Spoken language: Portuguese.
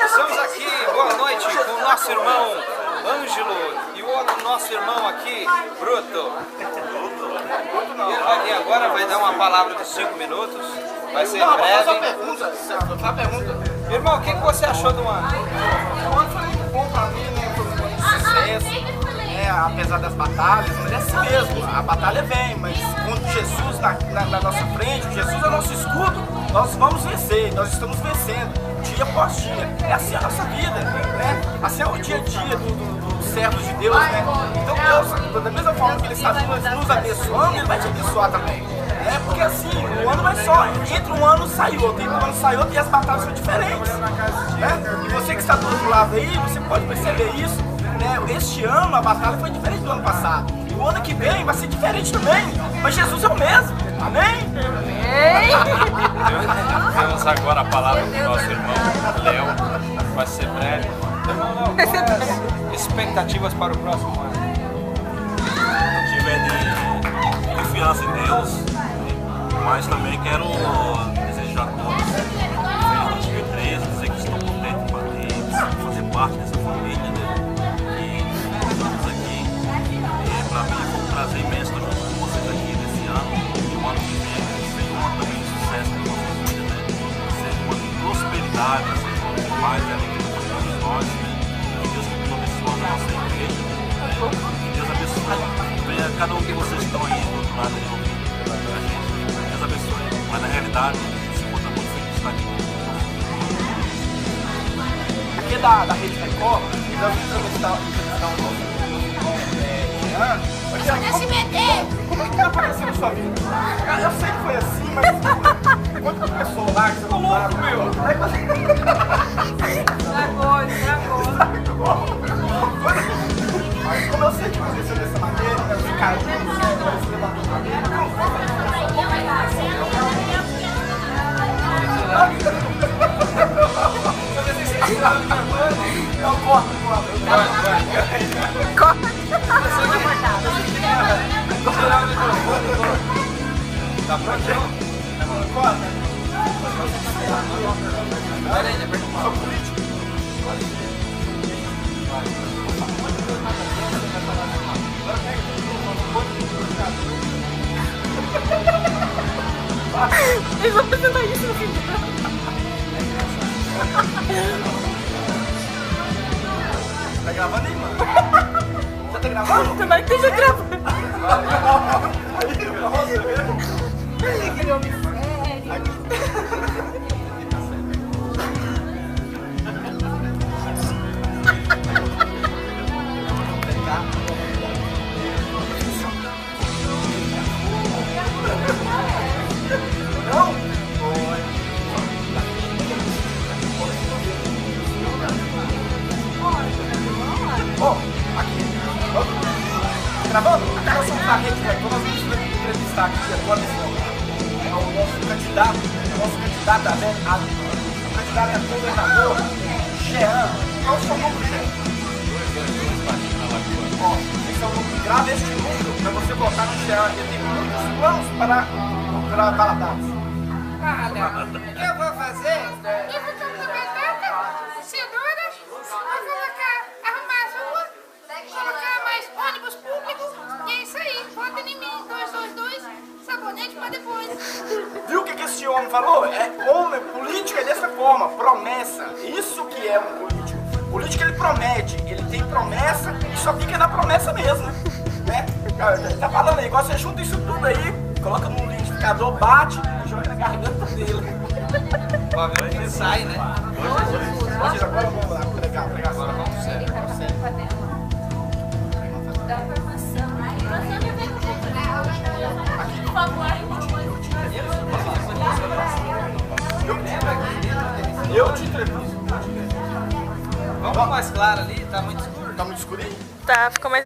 Estamos aqui, boa noite, com o nosso irmão Ângelo e o outro nosso irmão aqui, Bruto. E agora vai dar uma palavra de 5 minutos, vai ser breve. Só pergunta. Irmão, o que você achou do ano? O ano foi muito bom pra mim, né? Foi um ano de sucesso, né? Apesar das batalhas, mas é assim mesmo, a batalha vem, mas quando Jesus na nossa frente, Jesus é o nosso escudo, nós vamos vencer, nós estamos vencendo. Dia após dia, é assim a nossa vida, né? Assim é o dia a dia dos servos de Deus, né? Então Deus, da mesma forma que Ele está nos abençoando, Ele vai te abençoar também, né? Porque assim, o ano vai só, entre um ano sai outro, entre um ano sai outro e as batalhas são diferentes, né? E você que está do outro lado aí, você pode perceber isso, né? Este ano a batalha foi diferente do ano passado, e o ano que vem vai ser diferente também, mas Jesus é o mesmo, amém? Temos agora a palavra do nosso irmão Léo, vai ser breve. Irmão Léo, expectativas para o próximo ano? Se tiver de confiança em Deus, mas também quero desejar a todos feliz 2013, dizer que estou contente de fazer parte dessa família, né? E estamos aqui. Para mim foi um prazer imenso estar junto com vocês aqui nesse ano. E o ano que vem seja um ano também de sucesso para nossas vidas, né? Seja um ano de prosperidade, seja um ano de paz e alegria para todos nós. Que Deus continue abençoando a nossa igreja. Que Deus abençoe cada um de vocês que estão aí do outro lado aí ouvindo a gente. Deus abençoe. Mas na realidade, se encontra muito feliz de estar aqui. Aqui da Rede Record, nós vamos entrevistar o nosso irmão Jean. Como é que tá aparecendo sua vida? Eu sei que foi assim, mas quando começou lá, que você não louco, meu? Mas como eu sei que aconteceu dessa maneira, né? Os caras você levantou pra mim, não, corta. Tá pronto? Corta. Olha aí, pergunta. Sou político. Eles vão fazer isso no fim. Tá gravando aí, mano? Você tá gravando? Tomara que esteja gravando. Gravando? Nós somos da Rede Record, nós vamos entrevistar aqui agora nesse lugar. É o nosso candidato a governador, Jean. Qual é o seu número, Jean? Ó, esse é o número. Grava este número para você votar no Jean. Ele tem muitos planos para Valadares. O que eu vou fazer? Eu vou comprar batata, cenoura, vou colocar, arrumar as ruas, colocar mais ônibus público, e é isso aí. Vota em mim, 222, sabonete pra depois. Viu o que esse homem falou? Homem, política é dessa forma, promessa. Isso que é um político. Político ele promete, ele tem promessa e só fica na promessa mesmo, né? Ele tá falando aí, igual você junta isso tudo aí, coloca no liquidificador, bate e joga na garganta dele. Pra ver o que sai, né? Hoje agora vamos lá, pregar. Agora vamos sério. Por favor. Eu te entrevisto. Vamos mais claro ali, tá muito escuro. Tá muito escurinho? Tá, ficou mais.